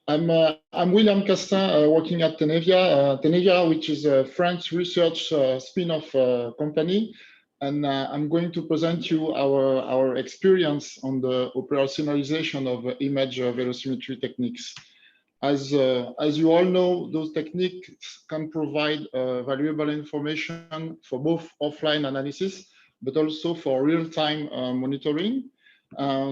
I'm William Castaings, working at TENEVIA. TENEVIA, which is a French research spin-off company, and I'm going to present you our experience on the operationalization of image velocimetry techniques. As you all know, those techniques can provide valuable information for both offline analysis, but also for real-time monitoring.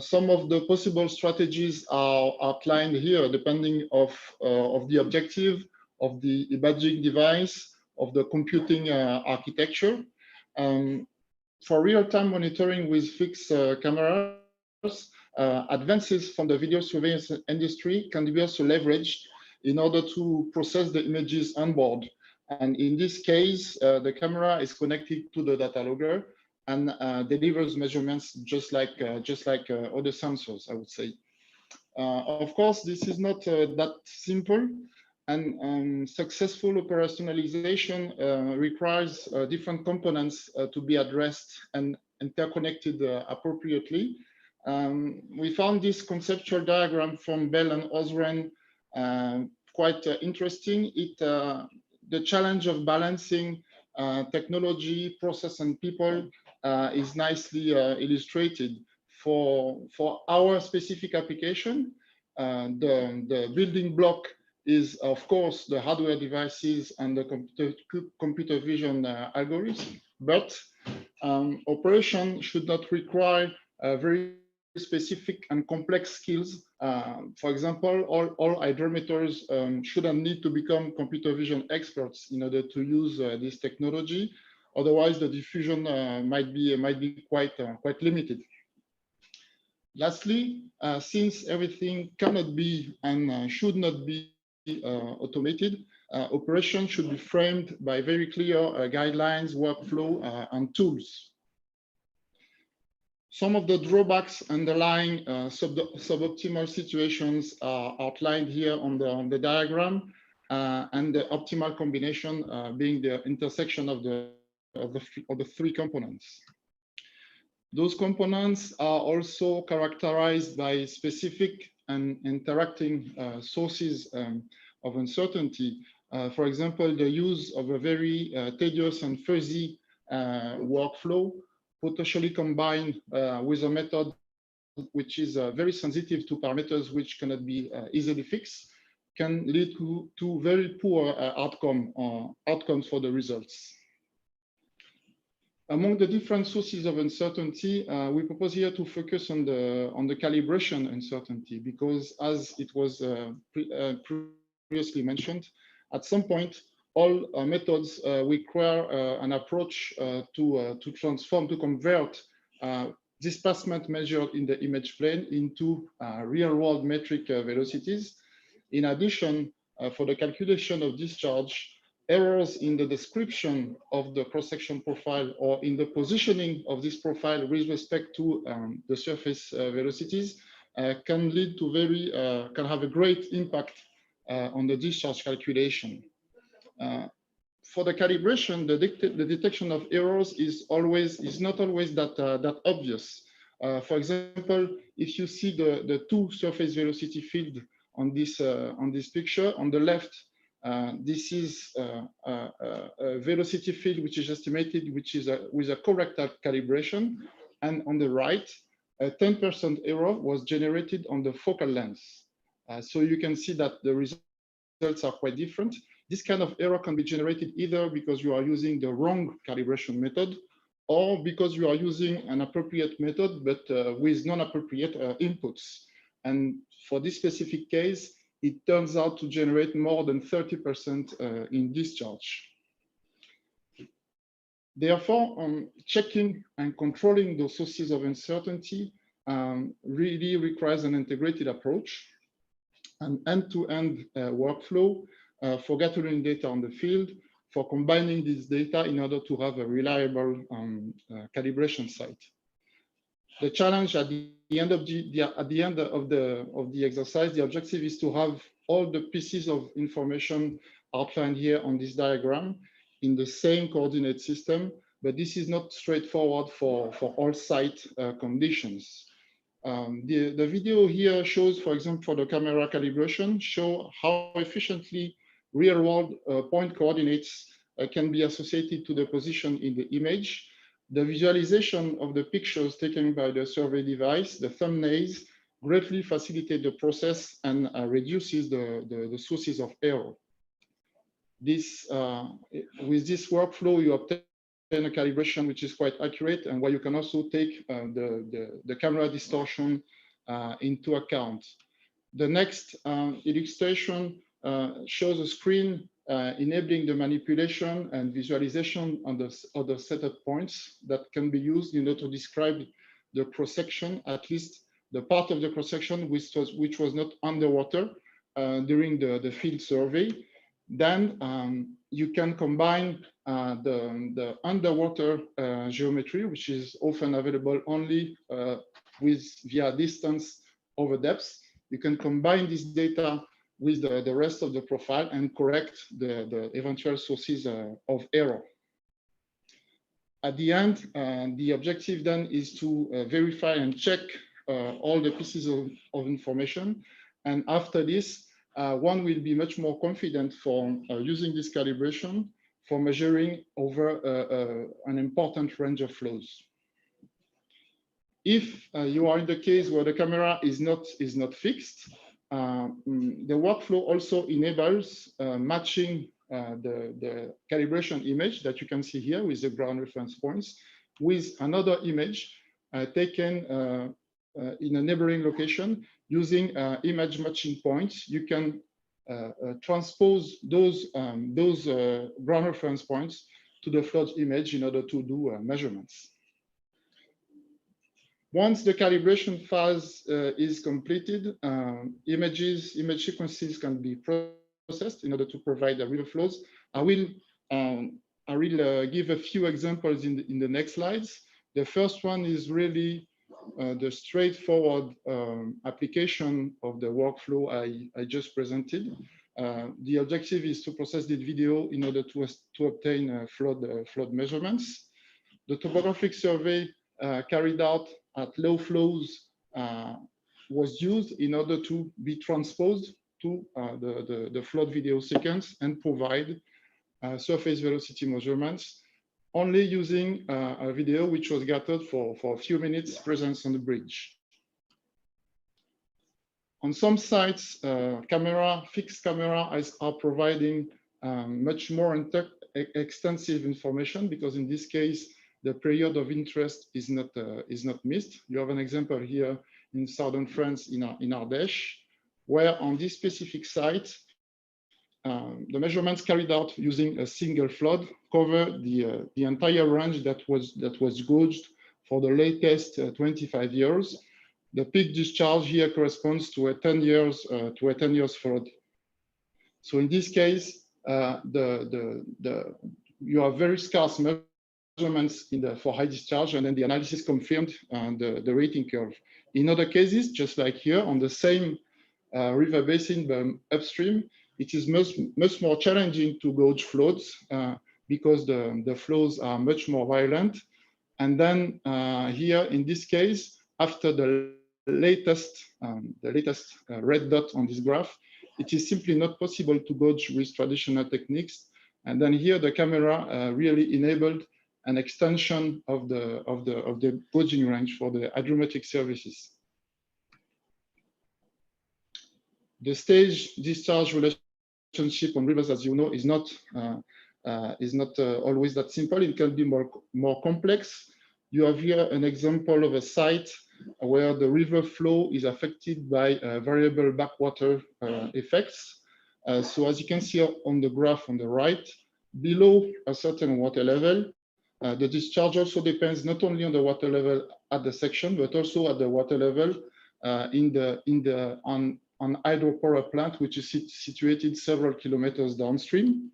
Some of the possible strategies are outlined here, depending of the objective, of the imaging device, of the computing architecture. For real-time monitoring with fixed cameras, advances from the video surveillance industry can be also leveraged in order to process the images on board. And in this case, the camera is connected to the data logger and delivers measurements just like other sensors, I would say. Of course, this is not that simple, and successful operationalization requires different components to be addressed and interconnected appropriately. We found this conceptual diagram from Bell and Osren quite interesting. The challenge of balancing technology, process, and people is nicely illustrated. For our specific application, the building block is, of course, the hardware devices and the computer vision algorithm, but operation should not require very specific and complex skills. For example, all hydrometers shouldn't need to become computer vision experts in order to use this technology. Otherwise, the diffusion might be quite limited. Lastly, since everything cannot be and should not be automated, operation should be framed by very clear guidelines, workflow, and tools. Some of the drawbacks underlying suboptimal situations are outlined here on the diagram, and the optimal combination being the intersection of the three components. Those components are also characterized by specific and interacting sources of uncertainty. For example, the use of a very tedious and fuzzy workflow, potentially combined with a method which is very sensitive to parameters which cannot be easily fixed, can lead to very poor outcomes for the results. Among the different sources of uncertainty, we propose here to focus on the calibration uncertainty, because as it was previously mentioned, at some point, all methods require an approach to convert displacement measured in the image plane into real-world metric velocities. In addition, for the calculation of discharge, errors in the description of the cross-section profile or in the positioning of this profile with respect to the surface velocities can lead to can have a great impact on the discharge calculation. For the calibration, the detection of errors is not always that obvious. For example, if you see the two surface velocity field on this picture, on the left, this is a velocity field which is estimated, which is with a correct calibration, and on the right, a 10% error was generated on the focal length. So you can see that the results are quite different. This kind of error can be generated either because you are using the wrong calibration method, or because you are using an appropriate method, but with non-appropriate inputs. And for this specific case, it turns out to generate more than 30% in discharge. Therefore, checking and controlling those sources of uncertainty really requires an integrated approach, an end-to-end workflow for gathering data on the field, for combining this data in order to have a reliable calibration site. The challenge at the end of the exercise, the objective is to have all the pieces of information outlined here on this diagram in the same coordinate system, but this is not straightforward for all site conditions. The video here shows, for example, for the camera calibration, show how efficiently real-world point coordinates can be associated to the position in the image. The visualization of the pictures taken by the survey device, the thumbnails, greatly facilitate the process and reduces the sources of error. With this workflow, you obtain a calibration which is quite accurate, and where you can also take the camera distortion into account. The next illustration shows a screen enabling the manipulation and visualization on the other setup points that can be used in order to describe the cross-section, at least the part of the cross-section which was not underwater during the field survey. Then you can combine the underwater geometry, which is often available only via distance over depth. You can combine this data with the rest of the profile and correct the eventual sources of error. At the end, the objective then is to verify and check all the pieces of information. And after this, one will be much more confident for using this calibration for measuring over an important range of flows. If you are in the case where the camera is not fixed, the workflow also enables matching the calibration image that you can see here with the ground reference points with another image taken in a neighboring location using image matching points. You can transpose those ground reference points to the flood image in order to do measurements. Once the calibration phase is completed, image sequences can be processed in order to provide the real flows. I will give a few examples in the next slides. The first one is really the straightforward application of the workflow I just presented. The objective is to process the video in order to obtain flood measurements. The topographic survey carried out at low flows was used in order to be transposed to the flood video sequence and provide surface velocity measurements only using a video which was gathered for a few minutes presence on the bridge. On some sites, fixed cameras are providing much more extensive information, because in this case, the period of interest is not missed. You have an example here in southern France, in Ardèche, where on this specific site, the measurements carried out using a single flood cover the entire range that was gauged for the latest 25 years. The peak discharge here corresponds to a 10 years flood. So in this case, you have very scarce measurements for high discharge, and then the analysis confirmed the rating curve. In other cases, just like here on the same river basin but upstream, it is much more challenging to gauge floods because the flows are much more violent. And then here in this case, after the latest red dot on this graph, it is simply not possible to gauge with traditional techniques. And then here the camera really enabled an extension of the gauging range for the hydrometric services. The stage discharge relationship on rivers, as you know, is not always that simple. It can be more complex. You have here an example of a site where the river flow is affected by variable backwater effects. So as you can see on the graph on the right, below a certain water level, the discharge also depends not only on the water level at the section, but also at the water level on hydropower plant, which is situated several kilometers downstream.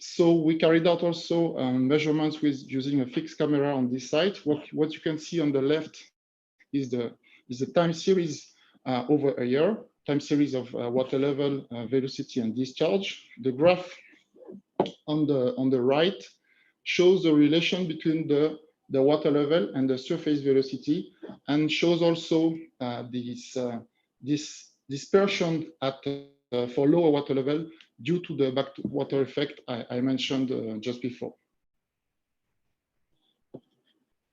So we carried out also measurements using a fixed camera on this site. What you can see on the left is the time series over a year, time series of water level, velocity, and discharge. The graph on the right shows the relation between the water level and the surface velocity and shows also this dispersion at for lower water level due to the backwater effect I mentioned just before.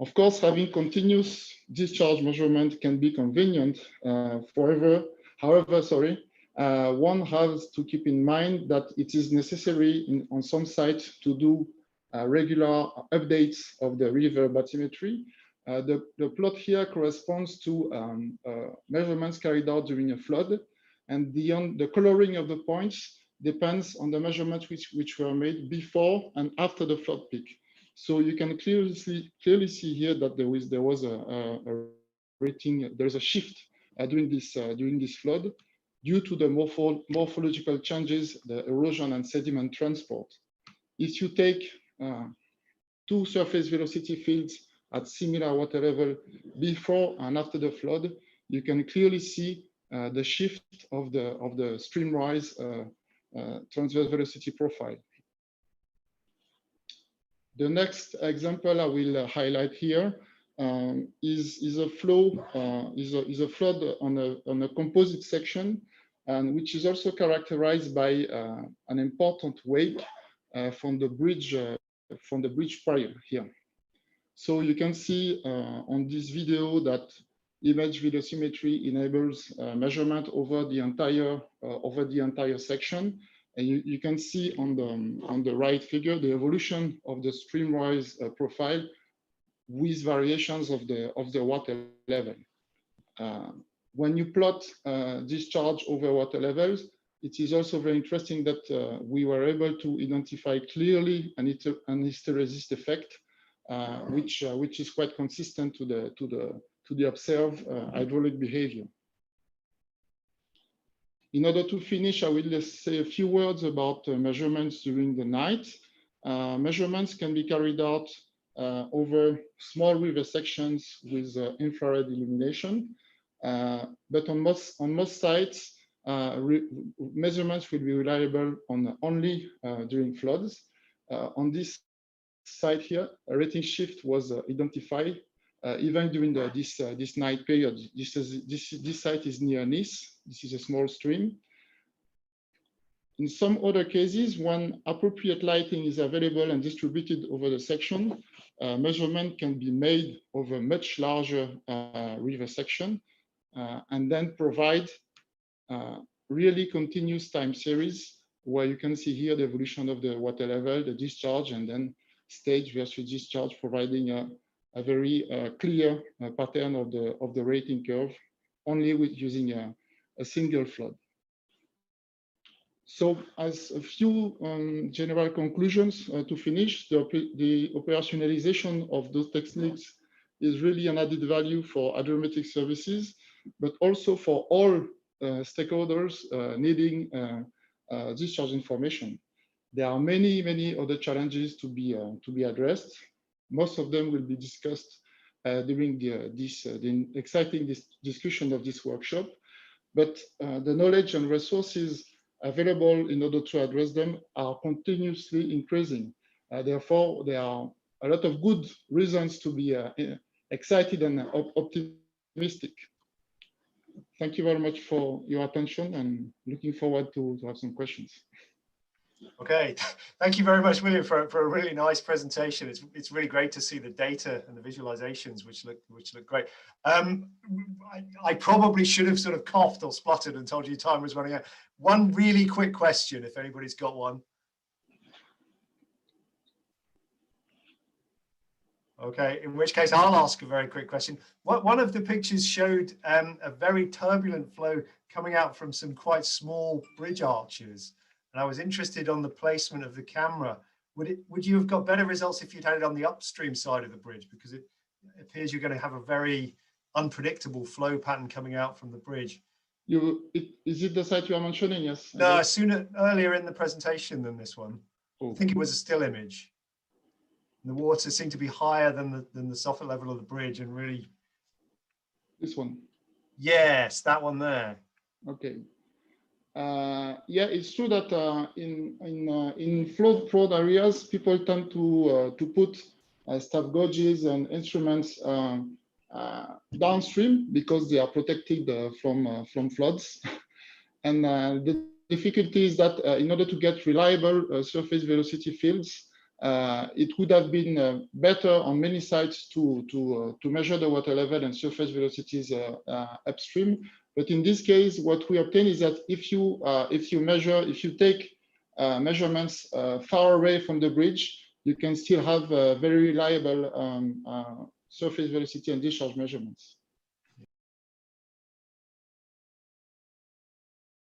Of course, having continuous discharge measurement can be convenient. However, one has to keep in mind that it is necessary on some sites to do regular updates of the river bathymetry. The plot here corresponds to measurements carried out during a flood, and the coloring of the points depends on the measurements which were made before and after the flood peak. So you can clearly see here that there's a shift during this flood due to the morphological changes, the erosion and sediment transport. If you take two surface velocity fields at similar water level before and after the flood, you can clearly see the shift of the streamwise transverse velocity profile. The next example I will highlight here is a flood on a composite section, and which is also characterized by an important wake from the bridge prior here. So you can see on this video that image velocimetry enables measurement over the entire section. And you can see on the right figure the evolution of the streamwise profile with variations of the water level. When you plot discharge over water levels, it is also very interesting that we were able to identify clearly an hysteresis effect, which is quite consistent to the observed hydraulic behavior. In order to finish, I will just say a few words about measurements during the night. Measurements can be carried out over small river sections with infrared illumination, but on most sites, measurements will be reliable only during floods. On this site here, a rating shift was identified even during this night period. This site is near Nice. This is a small stream. In some other cases, when appropriate lighting is available and distributed over the section, measurement can be made over a much larger river section, and then provide really continuous time series where you can see here the evolution of the water level, the discharge, and then stage versus discharge, providing a very clear pattern of the rating curve, only with using a single flood. So as a few general conclusions to finish, the operationalization of those techniques is really an added value for hydrometric services, but also for all stakeholders needing discharge information. There are many other challenges to be addressed. Most of them will be discussed during the exciting discussion of this workshop. But the knowledge and resources available in order to address them are continuously increasing. Therefore, there are a lot of good reasons to be excited and optimistic. Thank you very much for your attention, and looking forward to have some questions. Okay, thank you very much, William, for a really nice presentation. It's really great to see the data and the visualizations, which look great. I probably should have sort of coughed or spluttered and told you time was running out. One really quick question, if anybody's got one. Okay, in which case I'll ask a very quick question. One of the pictures showed a very turbulent flow coming out from some quite small bridge arches. And I was interested on the placement of the camera. Would you have got better results if you'd had it on the upstream side of the bridge? Because it appears you're going to have a very unpredictable flow pattern coming out from the bridge. Is it the site you are mentioning? Yes. No, earlier in the presentation than this one. Oh. I think it was a still image. The water seemed to be higher than the soffit level of the bridge, and really. This one. Yes, that one there. Okay. Yeah, it's true that in flood areas, people tend to put staff gauges and instruments downstream because they are protected from floods. And the difficulty is that in order to get reliable surface velocity fields, it would have been better on many sites to measure the water level and surface velocities upstream. But in this case, what we obtain is that if you take measurements far away from the bridge, you can still have very reliable surface velocity and discharge measurements.